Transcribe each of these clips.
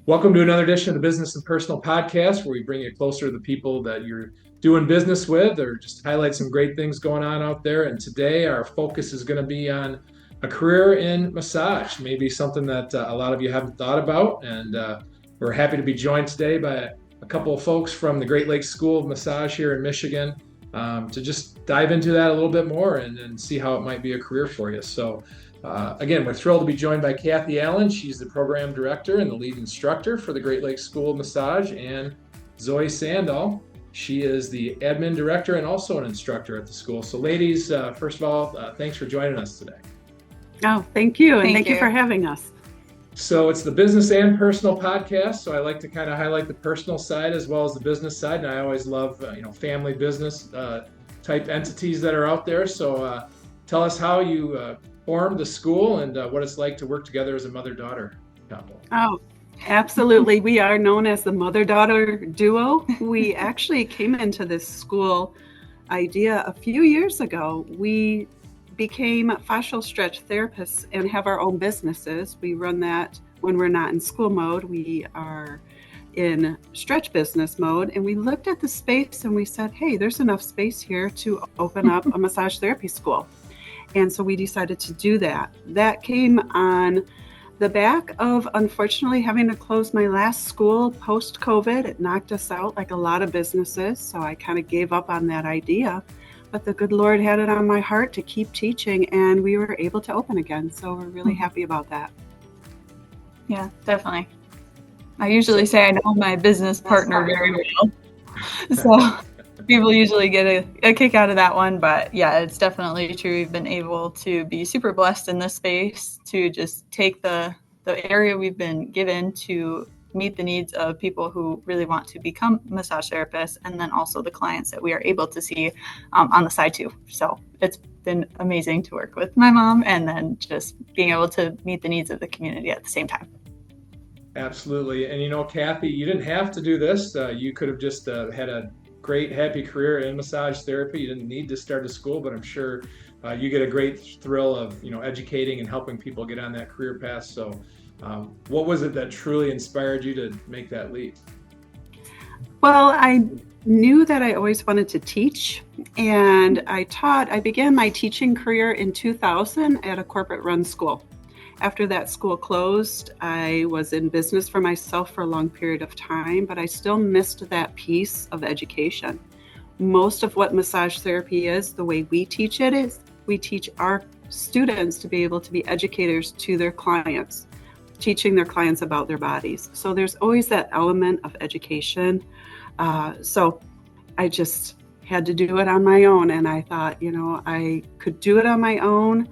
Welcome to another edition of the Business and Personal Podcast, where we bring you closer to the people that you're doing business with or just highlight some great things going on out there. And today our focus is going to be on a career in massage, maybe something that a lot of you haven't thought about. And we're happy to be joined today by a couple of folks from the Great Lakes School of Massage here in Michigan to just dive into that a little bit more and see how it might be a career for you. So again, we're thrilled to be joined by Kathy Allen. She's the program director and the lead instructor for the Great Lakes School of Massage, and Zoey Sandahl. She is the admin director and also an instructor at the school. So ladies, first of all, thanks for joining us today. Oh, thank you. And thank you for having us. So it's the Business and Personal Podcast. So I like to kind of highlight the personal side as well as the business side. And I always love, family business type entities that are out there. So tell us how you formed the school and what it's like to work together as a mother-daughter couple. Oh, absolutely. We are known as the mother-daughter duo. We actually came into this school idea a few years ago. We became fascial stretch therapists and have our own businesses. We run that when we're not in school mode. We are in stretch business mode, and we looked at the space and we said, hey, there's enough space here to open up a massage therapy school. And so we decided to do that. That came on the back of, unfortunately, having to close my last school post-COVID. It knocked us out like a lot of businesses. So I kind of gave up on that idea. But the good Lord had it on my heart to keep teaching, and we were able to open again. So we're really happy about that. Yeah, definitely. I usually say I know my business partner very well. So people usually get a kick out of that one, but yeah, it's definitely true. We've been able to be super blessed in this space to just take the area we've been given to meet the needs of people who really want to become massage therapists, and then also the clients that we are able to see on the side too. So it's been amazing to work with my mom and then just being able to meet the needs of the community at the same time. Absolutely. And Kathy, you didn't have to do this. You could have just had a great, happy career in massage therapy. You didn't need to start a school, but I'm sure you get a great thrill of, educating and helping people get on that career path. So what was it that truly inspired you to make that leap? Well, I knew that I always wanted to teach, and I began my teaching career in 2000 at a corporate run school. After that school closed, I was in business for myself for a long period of time, but I still missed that piece of education. Most of what massage therapy is, the way we teach it is, we teach our students to be able to be educators to their clients, teaching their clients about their bodies. So there's always that element of education. So I just had to do it on my own. And I thought, I could do it on my own,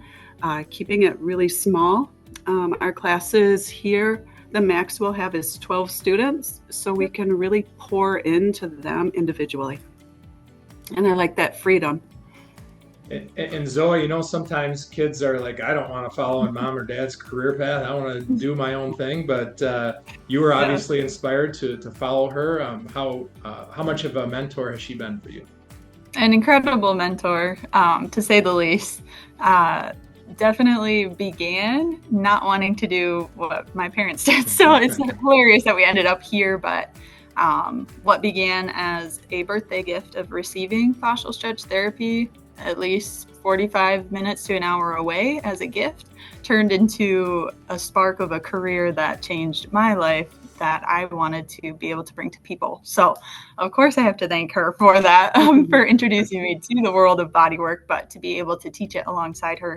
keeping it really small. Our classes here, the max we'll have is 12 students, so we can really pour into them individually. And I like that freedom. And Zoe, sometimes kids are like, I don't want to follow in mom or dad's career path. I want to do my own thing. But you were obviously inspired to follow her. How much of a mentor has she been for you? An incredible mentor, to say the least. Definitely began not wanting to do what my parents did. So it's hilarious that we ended up here. But what began as a birthday gift of receiving fascial stretch therapy at least 45 minutes to an hour away as a gift turned into a spark of a career that changed my life that I wanted to be able to bring to people. So of course I have to thank her for that, for introducing me to the world of bodywork, but to be able to teach it alongside her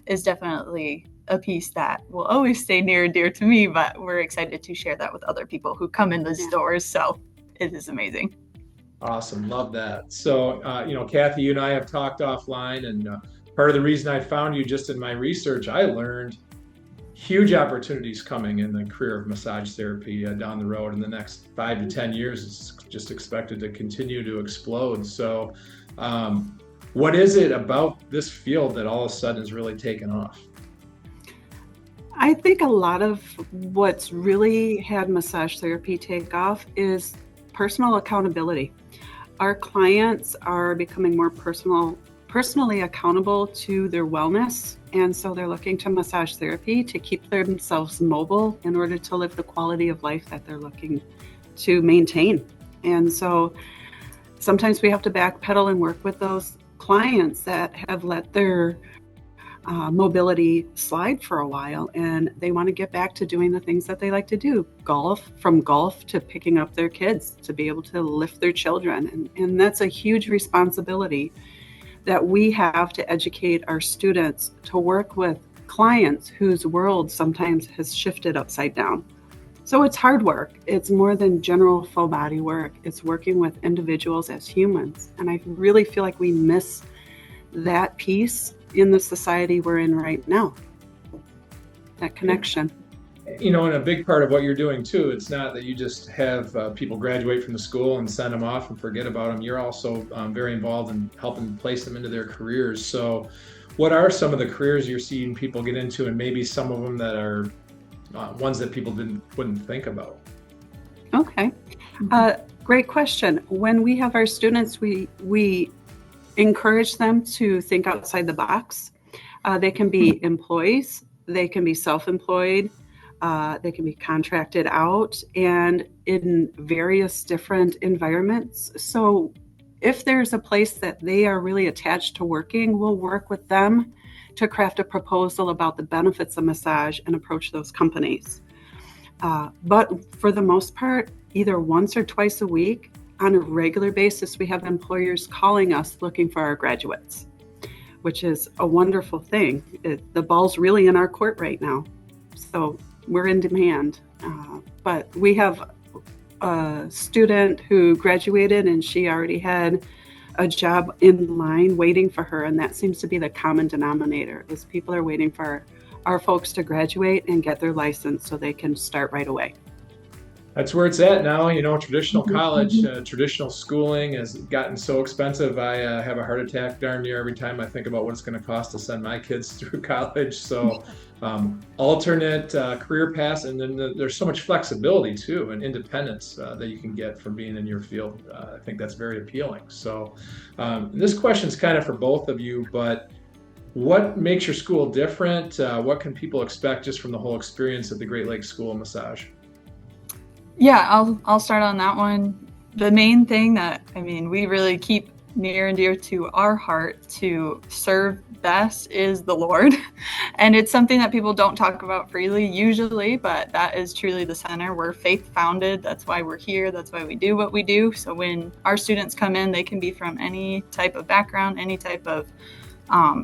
is definitely a piece that will always stay near and dear to me, but we're excited to share that with other people who come in those doors. So it is amazing. Awesome. Love that. So, Kathy, you and I have talked offline, and part of the reason I found you, just in my research, I learned huge opportunities coming in the career of massage therapy down the road in the next 5 to 10 years. It's just expected to continue to explode. So what is it about this field that all of a sudden has really taken off? I think a lot of what's really had massage therapy take off is personal accountability. Our clients are becoming more personally accountable to their wellness. And so they're looking to massage therapy to keep themselves mobile in order to live the quality of life that they're looking to maintain. And so sometimes we have to backpedal and work with those clients that have let their mobility slide for a while, and they want to get back to doing the things that they like to do. From golf to picking up their kids, to be able to lift their children. And that's a huge responsibility that we have to educate our students to work with clients whose world sometimes has shifted upside down. So it's hard work. It's more than general full body work. It's working with individuals as humans. And I really feel like we miss that piece in the society we're in right now, that connection. And a big part of what you're doing too, it's not that you just have people graduate from the school and send them off and forget about them. You're also very involved in helping place them into their careers. So what are some of the careers you're seeing people get into, and maybe some of them that are ones that people wouldn't think about? Okay. Great question. When we have our students, we encourage them to think outside the box. They can be employees, they can be self-employed, they can be contracted out, and in various different environments. So if there's a place that they are really attached to working, we'll work with them to craft a proposal about the benefits of massage and approach those companies. But for the most part, either once or twice a week, on a regular basis, we have employers calling us looking for our graduates, which is a wonderful thing. The ball's really in our court right now. So we're in demand. But we have a student who graduated and she already had a job in line waiting for her. And that seems to be the common denominator, is people are waiting for our folks to graduate and get their license so they can start right away. That's where it's at now. Traditional college, traditional schooling has gotten so expensive. I have a heart attack darn near every time I think about what it's going to cost to send my kids through college. So alternate career paths, and then there's so much flexibility too, and independence that you can get from being in your field. I think that's very appealing. So this question is kind of for both of you, but what makes your school different? What can people expect just from the whole experience at the Great Lakes School of Massage? Yeah, I'll start on that one. The main thing that, we really keep near and dear to our heart to serve best is the Lord. And it's something that people don't talk about freely usually, but that is truly the center. We're faith founded. That's why we're here. That's why we do what we do. So when our students come in, they can be from any type of background, any type of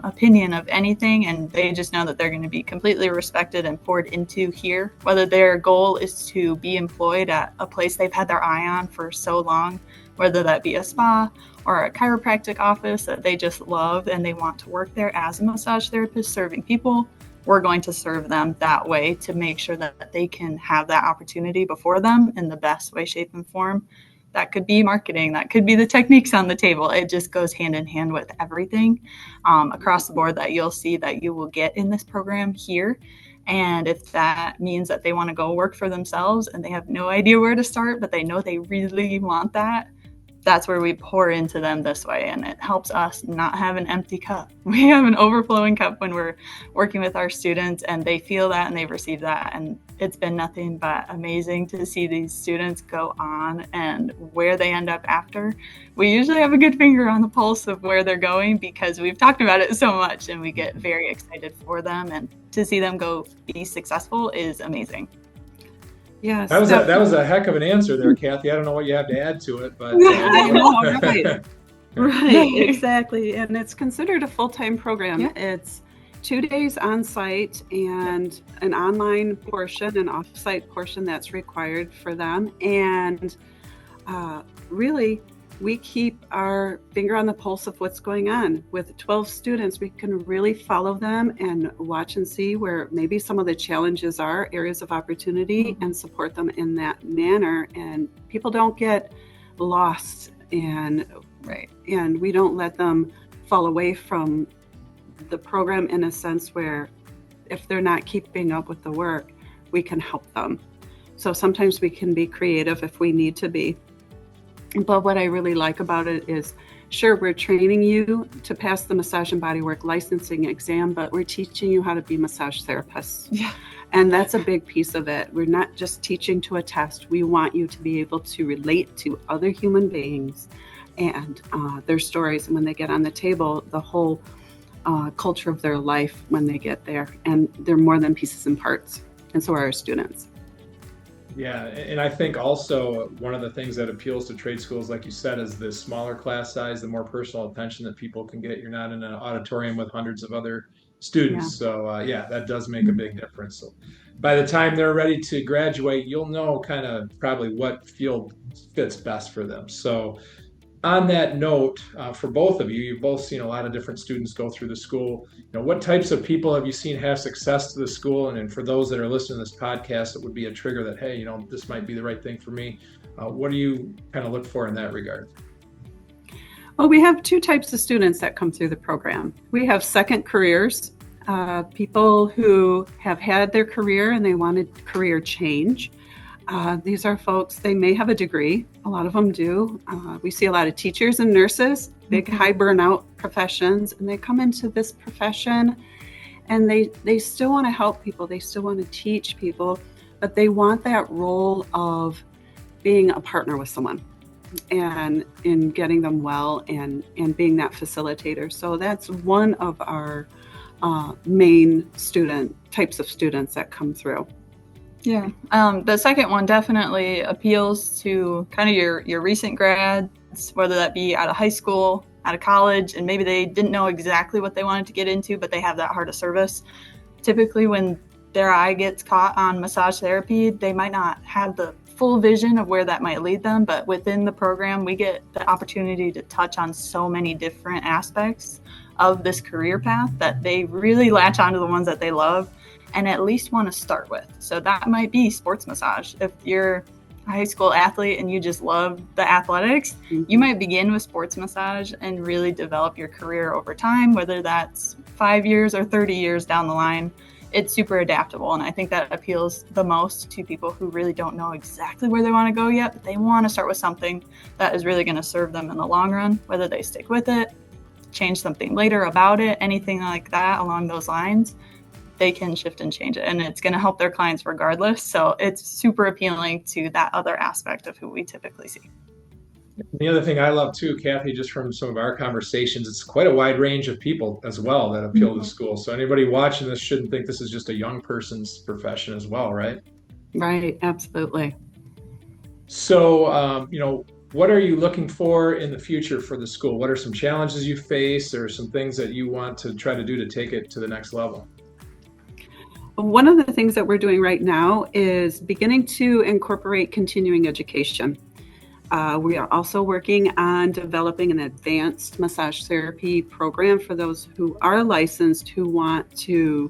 opinion of anything, and they just know that they're going to be completely respected and poured into here, whether their goal is to be employed at a place they've had their eye on for so long, whether that be a spa or a chiropractic office that they just love and they want to work there as a massage therapist serving people. We're going to serve them that way to make sure that they can have that opportunity before them in the best way, shape, and form. That could be marketing. That could be the techniques on the table. It just goes hand in hand with everything across the board that you'll see that you will get in this program here. And if that means that they want to go work for themselves and they have no idea where to start, but they know they really want that, that's where we pour into them this way. And it helps us not have an empty cup. We have an overflowing cup when we're working with our students, and they feel that and they receive that. And it's been nothing but amazing to see these students go on and where they end up after. We usually have a good finger on the pulse of where they're going because we've talked about it so much, and we get very excited for them. And to see them go be successful is amazing. Yes, that was a heck of an answer there, Kathy. I don't know what you have to add to it, but I know, right, exactly. And it's considered a full-time program. Yeah. It's 2 days on site and an online portion, an off-site portion that's required for them. And really, we keep our finger on the pulse of what's going on. With 12 students, we can really follow them and watch and see where maybe some of the challenges are, areas of opportunity, and support them in that manner. And people don't get lost, and we don't let them fall away from the program in a sense where if they're not keeping up with the work, we can help them. So sometimes we can be creative if we need to be. But what I really like about it is sure, we're training you to pass the massage and bodywork licensing exam, but we're teaching you how to be massage therapists. Yeah. And that's a big piece of it. We're not just teaching to a test. We want you to be able to relate to other human beings and their stories. And when they get on the table, the whole culture of their life when they get there. And they're more than pieces and parts. And so are our students. Yeah, and I think also one of the things that appeals to trade schools, like you said, is the smaller class size, the more personal attention that people can get. You're not in an auditorium with hundreds of other students. Yeah. So, yeah, that does make a big difference. So, by the time they're ready to graduate, you'll know kind of probably what field fits best for them. So, on that note, for both of you, you've both seen a lot of different students go through the school. What types of people have you seen have success to the school? And for those that are listening to this podcast, it would be a trigger that, hey, this might be the right thing for me. What do you kind of look for in that regard? Well, we have two types of students that come through the program. We have second careers, people who have had their career and they wanted career change. These are folks, they may have a degree. A lot of them do. We see a lot of teachers and nurses, big high burnout professions, and they come into this profession and they still want to help people. They still want to teach people, but they want that role of being a partner with someone and in getting them well and being that facilitator. So that's one of our main types of students that come through. Yeah. The second one definitely appeals to kind of your recent grads, whether that be out of high school, out of college, and maybe they didn't know exactly what they wanted to get into, but they have that heart of service. Typically, when their eye gets caught on massage therapy, they might not have the full vision of where that might lead them, but within the program, we get the opportunity to touch on so many different aspects of this career path that they really latch onto the ones that they love and at least want to start with. So that might be sports massage. If you're a high school athlete and you just love the athletics, you might begin with sports massage and really develop your career over time, whether that's 5 years or 30 years down the line. It's super adaptable. And I think that appeals the most to people who really don't know exactly where they want to go yet, but they want to start with something that is really going to serve them in the long run, whether they stick with it, change something later about it, anything like that along those lines. They can shift and change it, and it's going to help their clients regardless. So it's super appealing to that other aspect of who we typically see. The other thing I love too, Kathy, just from some of our conversations, it's quite a wide range of people as well that appeal to school. So anybody watching this shouldn't think this is just a young person's profession as well, right? Right, absolutely. So, what are you looking for in the future for the school? What are some challenges you face or some things that you want to try to do to take it to the next level? One of the things that we're doing right now is beginning to incorporate continuing education. We are also working on developing an advanced massage therapy program for those who are licensed who want to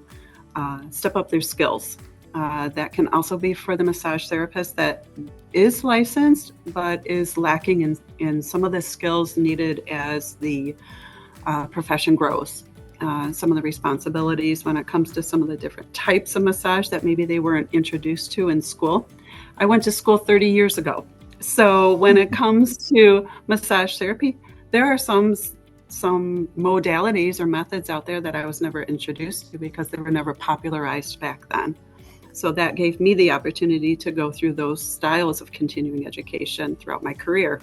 step up their skills. That can also be for the massage therapist that is licensed but is lacking in some of the skills needed as the profession grows. Some of the responsibilities when it comes to some of the different types of massage that maybe they weren't introduced to in school. I went to school 30 years ago. So when it comes to massage therapy, there are some modalities or methods out there that I was never introduced to because they were never popularized back then. So that gave me the opportunity to go through those styles of continuing education throughout my career.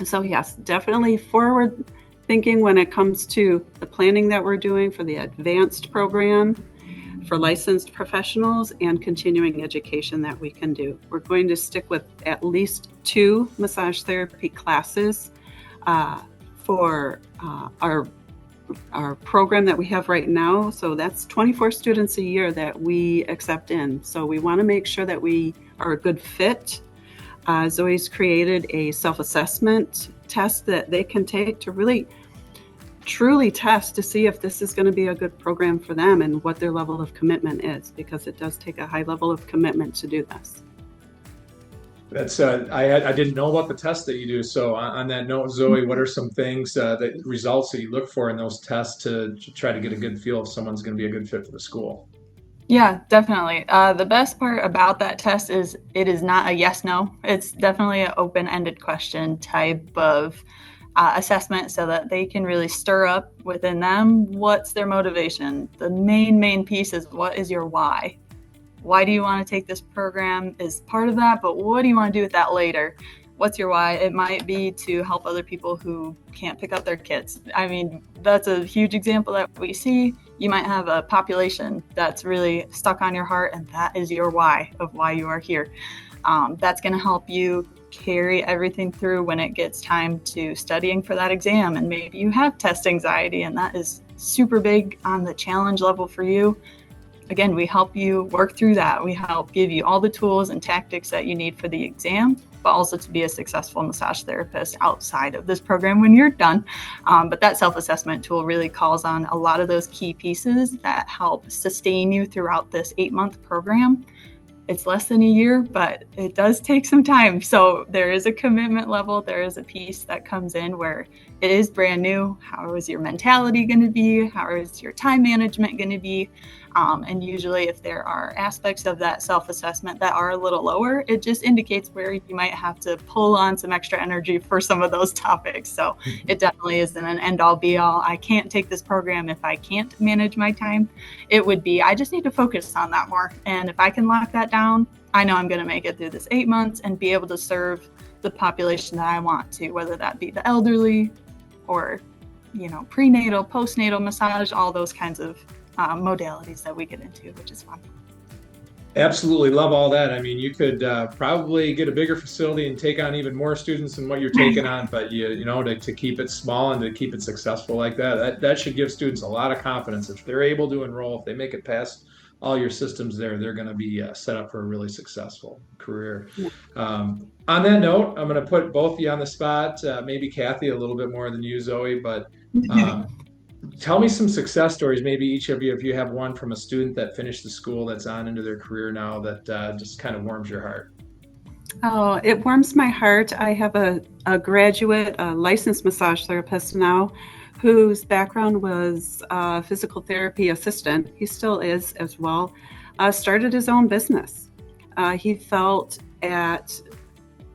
So yes, definitely forward thinking when it comes to the planning that we're doing for the advanced program for licensed professionals and continuing education that we can do. We're going to stick with at least 2 massage therapy classes for our program that we have right now. So that's 24 students a year that we accept in. So we want to make sure that we are a good fit. Zoey's created a self-assessment test that they can take to really truly test to see if this is going to be a good program for them and what their level of commitment is, because it does take a high level of commitment to do this. That's I didn't know about the test that you do. So on that note, Zoey, what are some things results that you look for in those tests to try to get a good feel if someone's going to be a good fit for the school? Yeah, definitely. The best part about that test is it is not a yes/no. It's definitely an open-ended question type of assessment so that they can really stir up within them what's their motivation. The main piece is, what is your why? Why do you want to take this program is part of that, but what do you want to do with that later? What's your why? It might be to help other people who can't pick up their kids. I mean, that's a huge example that we see. You might have a population that's really stuck on your heart, and that is your why of why you are here. That's going to help you carry everything through when it gets time to studying for that exam. And maybe you have test anxiety, and that is super big on the challenge level for you. Again, we help you work through that. We help give you all the tools and tactics that you need for the exam, but also to be a successful massage therapist outside of this program when you're done. But that self-assessment tool really calls on a lot of those key pieces that help sustain you throughout this 8-month program. It's less than a year, but it does take some time. So there is a commitment level. There is a piece that comes in where it is brand new. How is your mentality going to be? How is your time management going to be? And usually if there are aspects of that self-assessment that are a little lower, it just indicates where you might have to pull on some extra energy for some of those topics. So it definitely isn't an end-all be-all. I can't take this program if I can't manage my time. It would be, I just need to focus on that more. And if I can lock that down, I know I'm going to make it through this 8 months and be able to serve the population that I want to, whether that be the elderly or, prenatal, postnatal massage, all those kinds of modalities that we get into, which is fun. Absolutely love all that. I mean, you could probably get a bigger facility and take on even more students than what you're taking on, but to keep it small and to keep it successful like that should give students a lot of confidence. If they're able to enroll, if they make it past all your systems there, they're going to be set up for a really successful career. Yeah. On that note, I'm going to put both of you on the spot, maybe Kathy a little bit more than you, Zoe, but tell me some success stories, maybe each of you, if you have one from a student that finished the school that's on into their career now that just kind of warms your heart. Oh, it warms my heart. I have a graduate, a licensed massage therapist now, whose background was physical therapy assistant. He still is as well. Started his own business. He felt at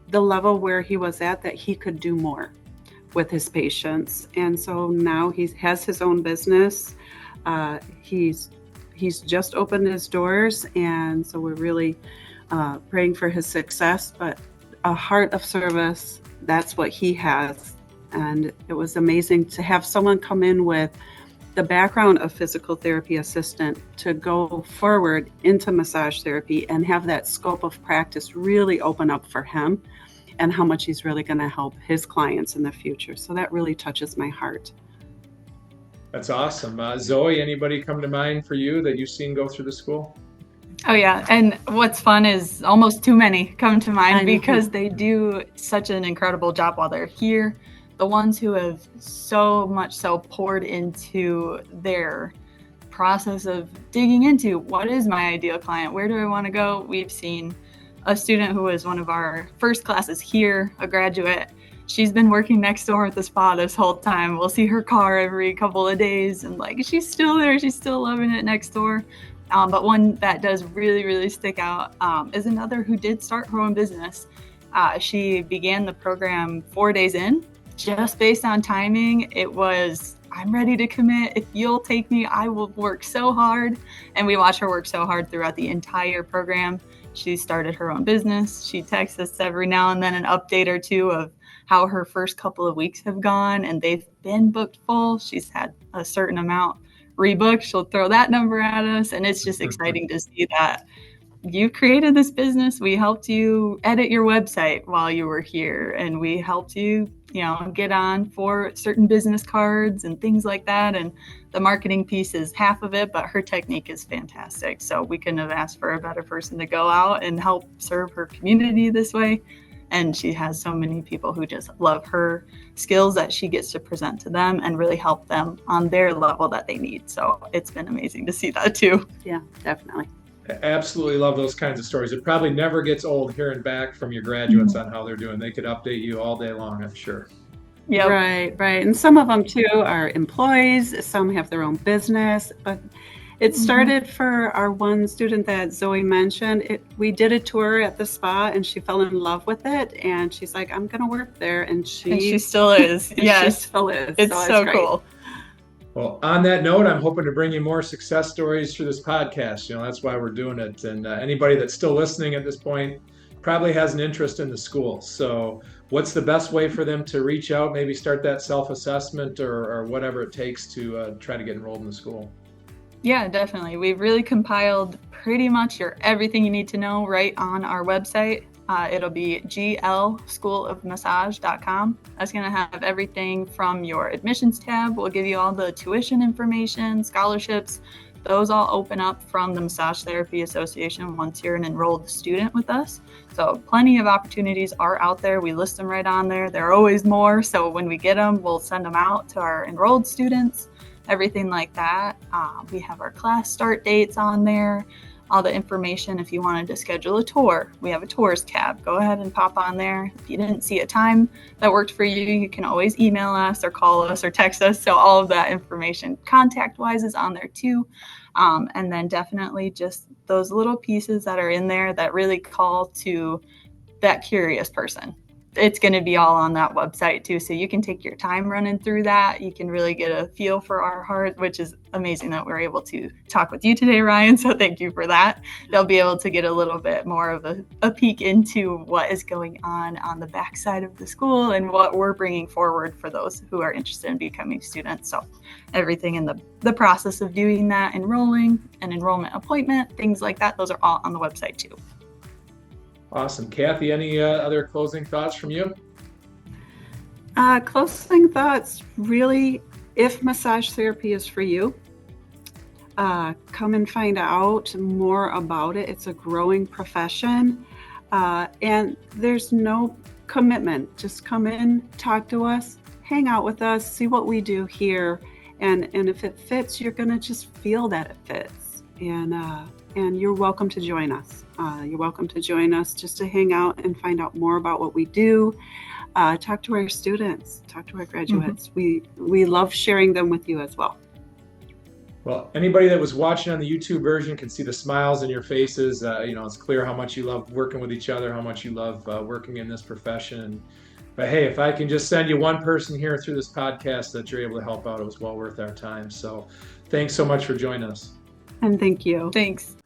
the level where he was at that he could do more with his patients, and so now he has his own business. He's just opened his doors, and so we're really praying for his success. But a heart of service, that's what he has, and it was amazing to have someone come in with the background of physical therapy assistant to go forward into massage therapy and have that scope of practice really open up for him, and how much he's really going to help his clients in the future. So that really touches my heart. That's awesome. Zoe, anybody come to mind for you that you've seen go through the school? Oh yeah, and what's fun is almost too many come to mind because they do such an incredible job while they're here. The ones who have so much so poured into their process of digging into what is my ideal client, where do I want to go. We've seen a student who was one of our first classes here, a graduate. She's been working next door at the spa this whole time. We'll see her car every couple of days, and she's still there. She's still loving it next door. But one that does really, really stick out is another who did start her own business. She began the program 4 days in, just based on timing. It was, I'm ready to commit. If you'll take me, I will work so hard. And we watch her work so hard throughout the entire program. She started her own business. She texts us every now and then an update or two of how her first couple of weeks have gone, and they've been booked full. She's had a certain amount rebooked. She'll throw that number at us, and it's just exciting to see that you created this business. We helped you edit your website while you were here, and we helped you, get on for certain business cards and things like that. And the marketing piece is half of it, but her technique is fantastic. So we couldn't have asked for a better person to go out and help serve her community this way. And she has so many people who just love her skills that she gets to present to them and really help them on their level that they need. So it's been amazing to see that too. Yeah, definitely. Absolutely love those kinds of stories. It probably never gets old hearing back from your graduates on how they're doing. They could update you all day long, I'm sure. Yeah, right. And some of them too are employees. Some have their own business, but It started for our one student that Zoe mentioned. We did a tour at the spa and she fell in love with it. And she's like, I'm going to work there. And she still is. Yes. She still is. It's so cool. Well, on that note, I'm hoping to bring you more success stories through this podcast. That's why we're doing it. And anybody that's still listening at this point probably has an interest in the school. So what's the best way for them to reach out, maybe start that self-assessment or whatever it takes to try to get enrolled in the school? Yeah, definitely. We've really compiled pretty much everything you need to know right on our website. It'll be glschoolofmassage.com. That's going to have everything from your admissions tab. We'll give you all the tuition information, scholarships. Those all open up from the Massage Therapy Association once you're an enrolled student with us. So plenty of opportunities are out there. We list them right on there. There are always more. So when we get them, we'll send them out to our enrolled students, everything like that. We have our class start dates on there, all the information. If you wanted to schedule a tour, we have a tours tab. Go ahead and pop on there. If you didn't see a time that worked for you, you can always email us or call us or text us. So all of that information contact-wise is on there too. And then definitely just those little pieces that are in there that really call to that curious person. It's going to be all on that website too. So you can take your time running through that. You can really get a feel for our heart, which is amazing that we're able to talk with you today, Ryan. So thank you for that. They'll be able to get a little bit more of a peek into what is going on the backside of the school and what we're bringing forward for those who are interested in becoming students. So everything in the process of doing that, enrolling, an enrollment appointment, things like that, those are all on the website too. Awesome. Kathy, any other closing thoughts from you? Closing thoughts, really, if massage therapy is for you, come and find out more about it. It's a growing profession, and there's no commitment. Just come in, talk to us, hang out with us, see what we do here, and if it fits, you're going to just feel that it fits. And you're welcome to join us. You're welcome to join us just to hang out and find out more about what we do. Talk to our students, talk to our graduates. Mm-hmm. We love sharing them with you as well. Well, anybody that was watching on the YouTube version can see the smiles in your faces. It's clear how much you love working with each other, how much you love working in this profession. But hey, if I can just send you one person here through this podcast that you're able to help out, it was well worth our time. So thanks so much for joining us. And thank you. Thanks.